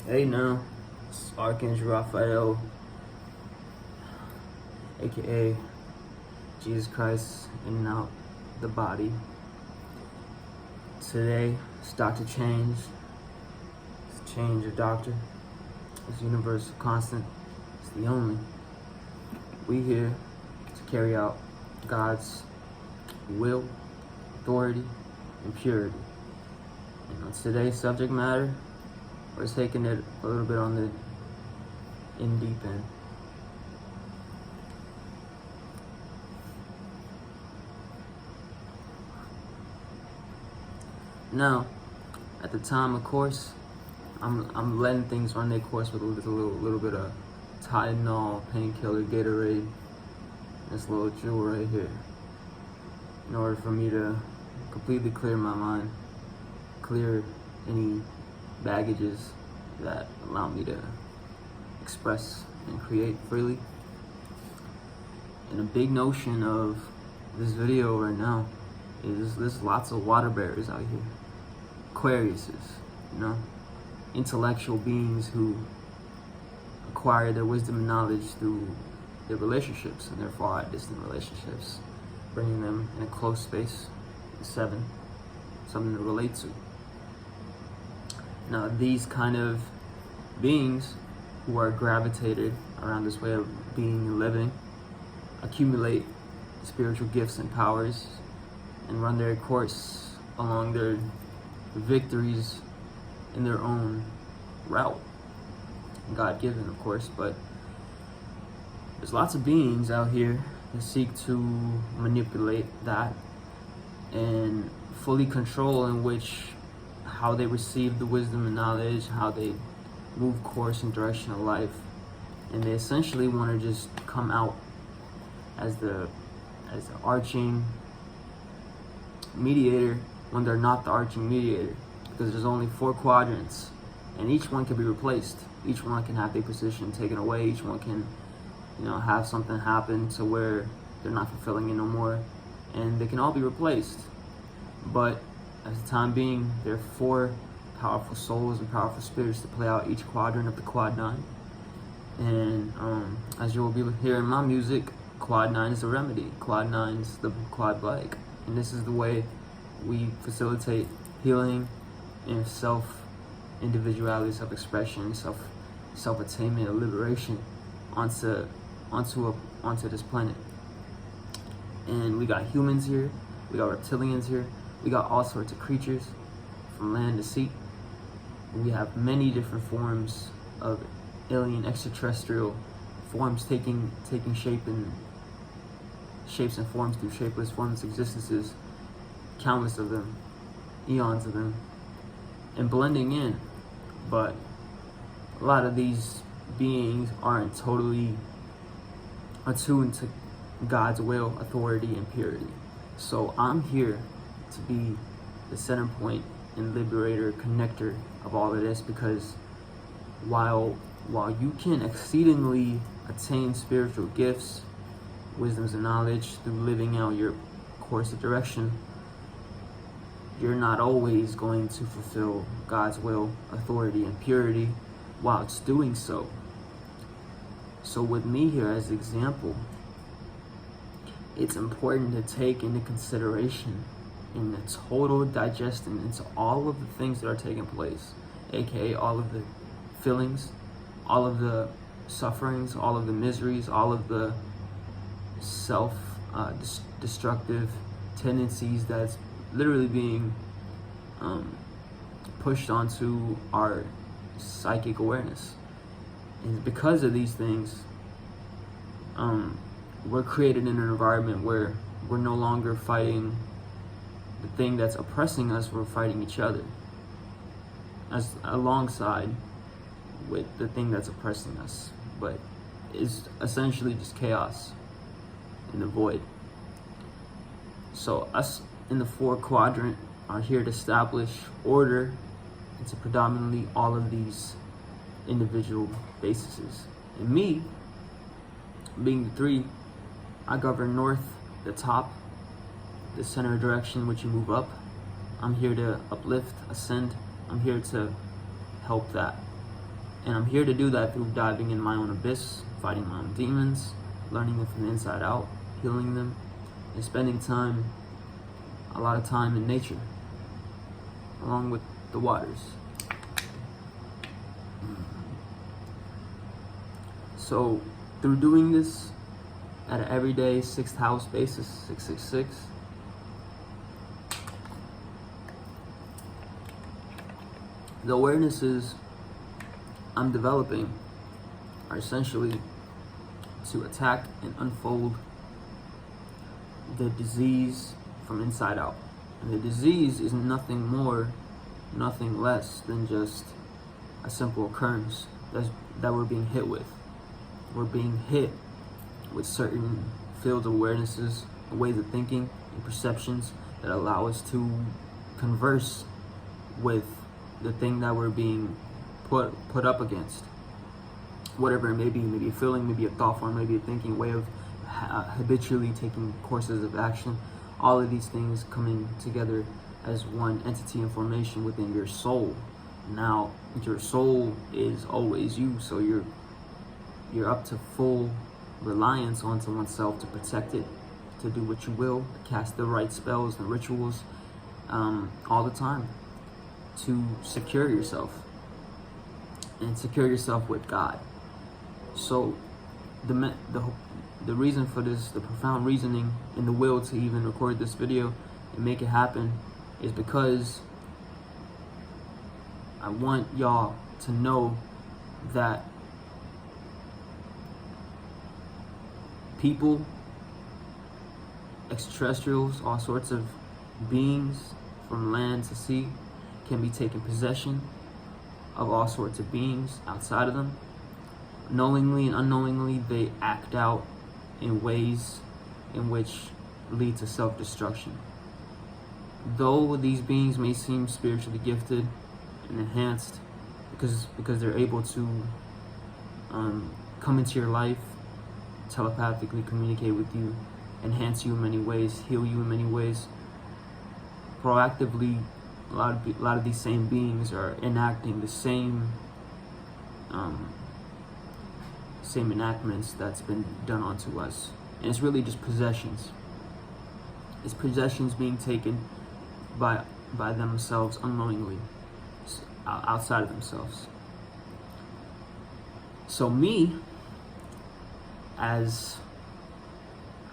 Hey now, it's Archangel Raphael, aka Jesus Christ in and out the body. Today, it's Dr. Change. It's change of doctor. It's universal constant. It's the only. We here to carry out God's will, authority, and purity. And on today's subject matter, we're taking it a little bit on the deep end. Now, at the time, of course, I'm letting things run their course with a little bit of Tylenol, painkiller, Gatorade, this little jewel right here, in order for me to completely clear my mind, clear any baggages that allow me to express and create freely. And a big notion of this video right now is there's lots of water bearers out here, Aquariuses, intellectual beings who acquire their wisdom and knowledge through their relationships and their far distant relationships, bringing them in a close space, something to relate to. Now, these kind of beings who are gravitated around this way of being and living accumulate spiritual gifts and powers and run their course along their victories in their own route. God-given, of course, but there's lots of beings out here that seek to manipulate that and fully control in which how they receive the wisdom and knowledge, how they move course and direction of life. And they essentially want to just come out as the arching mediator when they're not the arching mediator, because there's only 4 quadrants and each one can be replaced. Each one can have their position taken away. Each one can, have something happen to where they're not fulfilling it no more, and they can all be replaced. But at the time being, there are 4 powerful souls and powerful spirits to play out each quadrant of the quad 9. And as you will be hearing my music, quad 9 is the remedy. Quad 9 is the quad like. And this is the way we facilitate healing and self-individuality, self-expression, self-attainment, and liberation onto this planet. And we got humans here, we got reptilians here, we got all sorts of creatures from land to sea. We have many different forms of alien extraterrestrial forms taking shape and shapes and forms through shapeless, formless existences, countless of them, eons of them, and blending in. But a lot of these beings aren't totally attuned to God's will, authority, and purity. So I'm here to be the center point and liberator, connector of all of this, because while you can exceedingly attain spiritual gifts, wisdoms, and knowledge through living out your course of direction, you're not always going to fulfill God's will, authority, and purity whilst doing so. So with me here as an example, it's important to take into consideration in the total digestion into all of the things that are taking place, aka all of the feelings, all of the sufferings, all of the miseries, all of the self-destructive tendencies that's literally being pushed onto our psychic awareness. And because of these things, we're created in an environment where we're no longer fighting the thing that's oppressing us, we're fighting each other as alongside with the thing that's oppressing us. But it's essentially just chaos in the void. So us in the 4 quadrant are here to establish order into predominantly all of these individual bases. And me, being the 3, I govern north, the top, the center of direction which you move up. I'm here to uplift, ascend. I'm here to help that. And I'm here to do that through diving in my own abyss, fighting my own demons, learning them from the inside out, healing them, and spending a lot of time in nature, along with the waters. So through doing this at an everyday 6th house basis, 666, the awarenesses I'm developing are essentially to attack and unfold the disease from inside out. And the disease is nothing more, nothing less than just a simple occurrence that we're being hit with. We're being hit with certain fields of awarenesses, ways of thinking, and perceptions that allow us to converse with the thing that we're being put up against. Whatever it may be a feeling, maybe a thought form, maybe a thinking way of habitually taking courses of action. All of these things coming together as one entity and formation within your soul. Now, your soul is always you, so you're up to full reliance onto oneself to protect it, to do what you will, to cast the right spells and rituals all the time, to secure yourself and secure yourself with God. So the reason for this, the profound reasoning and the will to even record this video and make it happen, is because I want y'all to know that people, extraterrestrials, all sorts of beings from land to sea can be taken possession of all sorts of beings outside of them. Knowingly and unknowingly, they act out in ways in which lead to self-destruction. Though these beings may seem spiritually gifted and enhanced because they're able to come into your life, telepathically communicate with you, enhance you in many ways, heal you in many ways, proactively, a lot of these same beings are enacting the same enactments that's been done onto us. And it's really just possessions. It's possessions being taken by themselves unknowingly, outside of themselves. So me, as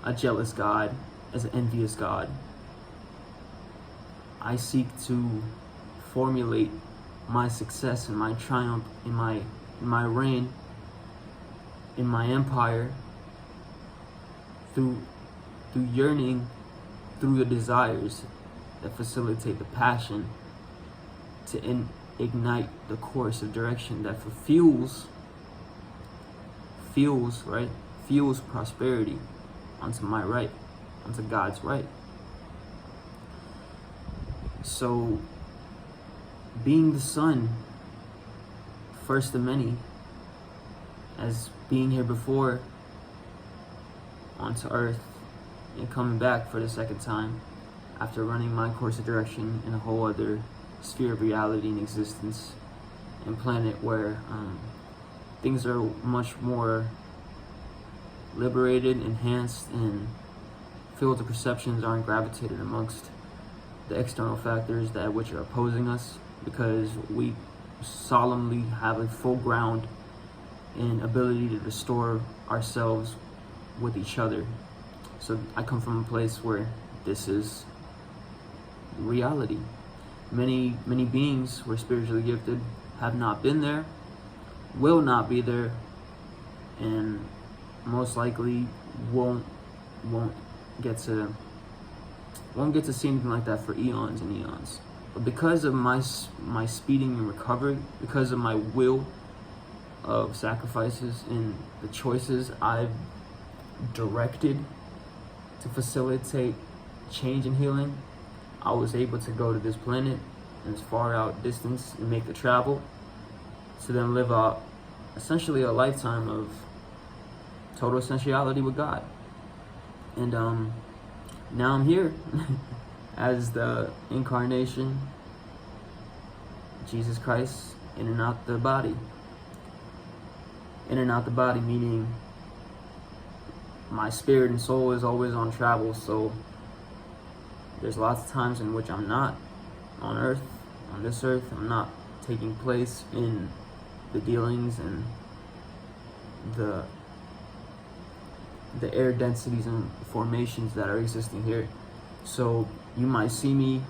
a jealous God, as an envious God, I seek to formulate my success and my triumph in my reign, in my empire, through yearning, through the desires that facilitate the passion to ignite the course of direction that fuels prosperity onto my right, onto God's right. So, being the sun, first of many, as being here before onto Earth and coming back for the second time after running my course of direction in a whole other sphere of reality and existence and planet where things are much more liberated, enhanced, and fields of perceptions aren't gravitated amongst the external factors that which are opposing us, because we solemnly have a full ground and ability to restore ourselves with each other. So I come from a place where this is reality. Many beings who are spiritually gifted have not been there, will not be there, and most likely won't get to see anything like that for eons and eons. But because of my speeding and recovery, because of my will of sacrifices and the choices I've directed to facilitate change and healing, I was able to go to this planet in this far out distance and make the travel to then live out essentially a lifetime of total essentiality with God. And now I'm here as the incarnation, Jesus Christ, in and out the body. in and out the body, meaning my spirit and soul is always on travel. So there's lots of times in which I'm not on earth, on this earth. I'm not taking place in the dealings and the air densities and formations that are existing here. So you might see me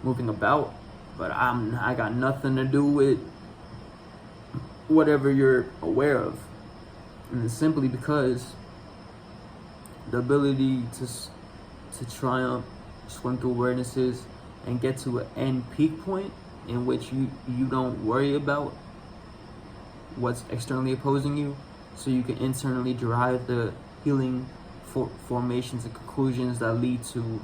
moving about, but I got nothing to do with whatever you're aware of. And it's simply because the ability to triumph, swim through awarenesses, and get to an end peak point in which you don't worry about what's externally opposing you, so you can internally derive the healing formations and conclusions that lead to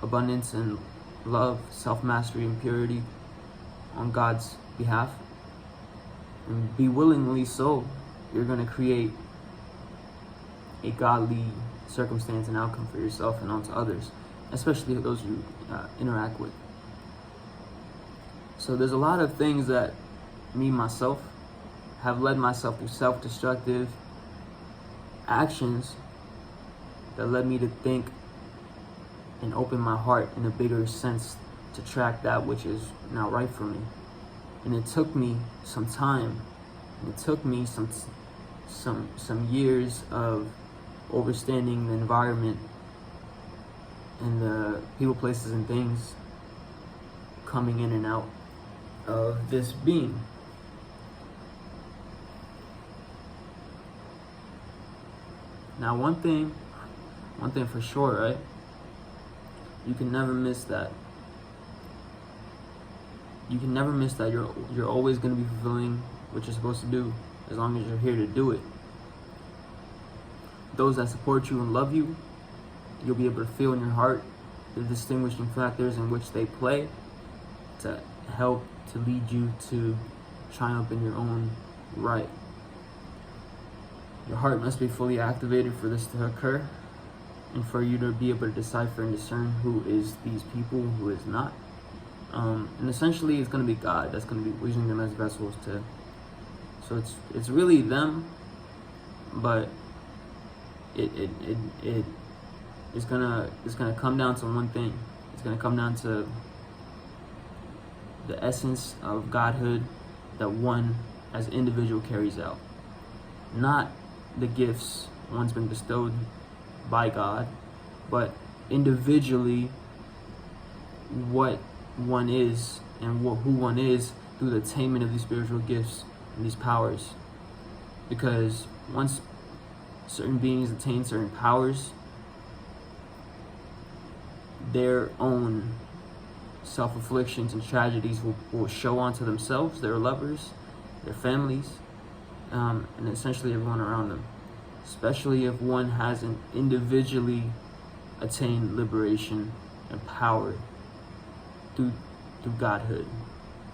abundance and love, self-mastery, and purity on God's behalf. And be willingly so, you're going to create a godly circumstance and outcome for yourself and onto others, especially those you interact with. So there's a lot of things that me, myself, have led myself through self-destructive actions that led me to think and open my heart in a bigger sense to track that which is now right for me. And it took me some time, and it took me some years of understanding the environment and the people, places, and things coming in and out of this being. Now, one thing for sure, right? You can never miss that. You can never miss that. You're always going to be fulfilling what you're supposed to do, as long as you're here to do it. Those that support you and love you, you'll be able to feel in your heart the distinguishing factors in which they play to help to lead you to triumph in your own right. Your heart must be fully activated for this to occur, and for you to be able to decipher and discern who is these people, who is not. And essentially, it's going to be God that's going to be using them as vessels to. So it's really them, but it's gonna come down to one thing. It's gonna come down to the essence of Godhood that one as an individual carries out, not the gifts one's been bestowed by God, but individually what one is and who one is through the attainment of these spiritual gifts and these powers. Because once certain beings attain certain powers, their own self-afflictions and tragedies will show onto themselves, their lovers, their families, and essentially everyone around them. Especially if one hasn't individually attained liberation and power through Godhood,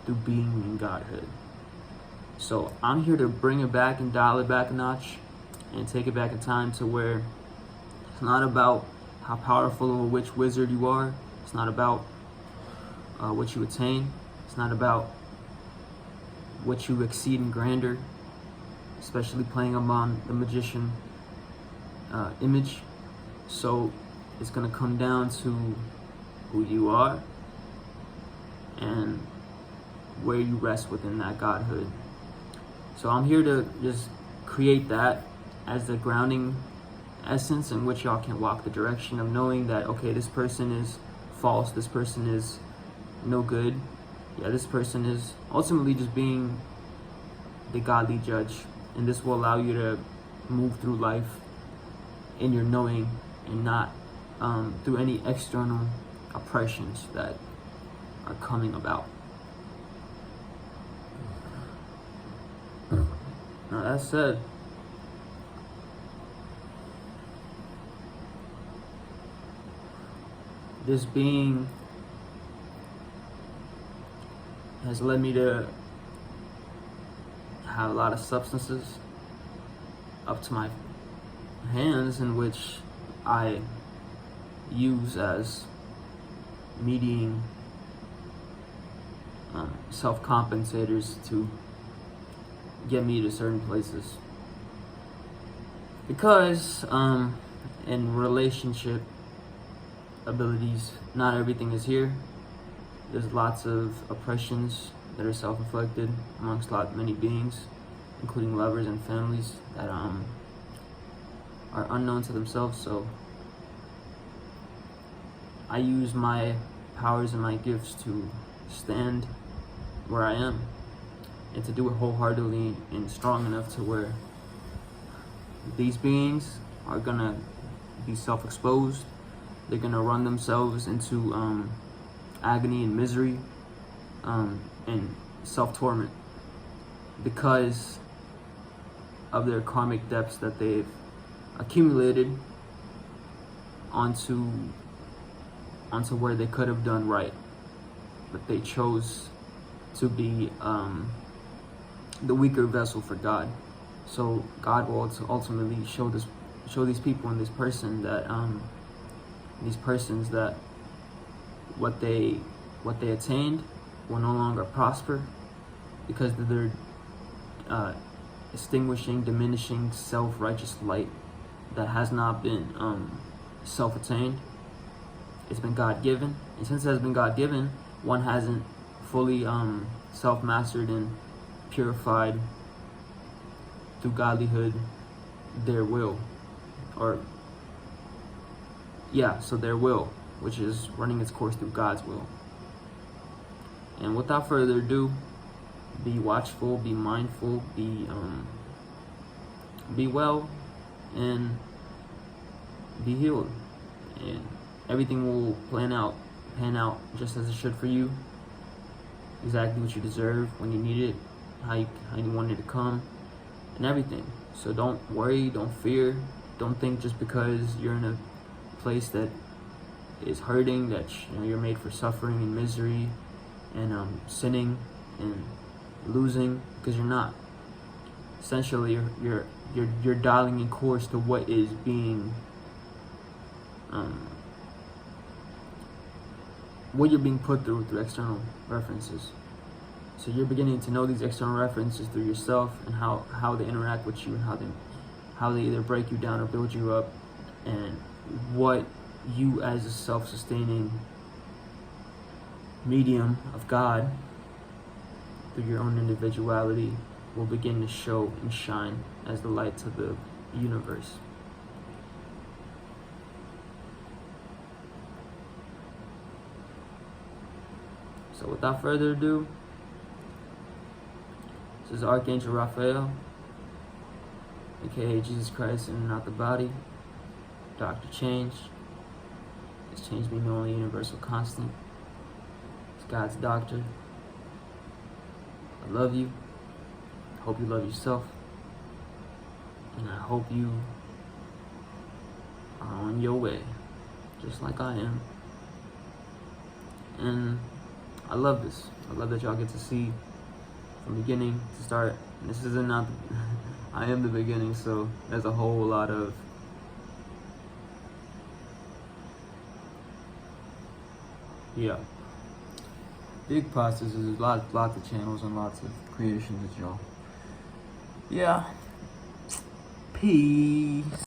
through being in Godhood. So I'm here to bring it back and dial it back a notch and take it back in time to where it's not about how powerful of a witch wizard you are. It's not about what you attain. It's not about what you exceed in grandeur, especially playing upon the magician image. So it's going to come down to who you are and where you rest within that Godhood. So I'm here to just create that as the grounding essence in which y'all can walk the direction of knowing that, okay, this person is false, this person is no good. Yeah, this person is ultimately just being the godly judge. And this will allow you to move through life in your knowing and not through any external oppressions that are coming about. Now, that said, this being has led me to have a lot of substances up to my hands in which I use as mediating self-compensators to get me to certain places. Because in relationship abilities, not everything is here. There's lots of oppressions that are self-inflicted amongst many beings, including lovers and families that are unknown to themselves. So I use my powers and my gifts to stand where I am, and to do it wholeheartedly and strong enough to where these beings are gonna be self-exposed. They're gonna run themselves into agony and misery and self-torment because of their karmic debts that they've accumulated onto where they could have done right, but they chose to be the weaker vessel for God. So God will ultimately show these people and this person that these persons that what they attained will no longer prosper because of their extinguishing, diminishing, self-righteous light that has not been self-attained. It's been God-given, and since it has been God-given, one hasn't fully self-mastered and purified through godlyhood their will, their will, which is running its course through God's will. And without further ado, be watchful, be mindful, be well, and be healed, and everything will pan out just as it should for you. Exactly what you deserve, when you need it, how you want it to come, and everything. So don't worry, don't fear, don't think just because you're in a place that is hurting that you're made for suffering and misery and sinning and losing, because you're not. Essentially, you're dialing in course to what is being what you're being put through external references. So you're beginning to know these external references through yourself and how they interact with you, and how they either break you down or build you up, and what you as a self-sustaining medium of God through your own individuality will begin to show and shine as the light to the universe. So without further ado, this is Archangel Raphael, aka Jesus Christ in and out the body, Dr. Change. This change being the only universal constant. It's God's doctor. I love you. I hope you love yourself. And I hope you are on your way, just like I am. And I love this. I love that y'all get to see from beginning to start. This isn't not. I am the beginning, so there's a whole lot of big processes, lots of channels and lots of creations that y'all. Peace.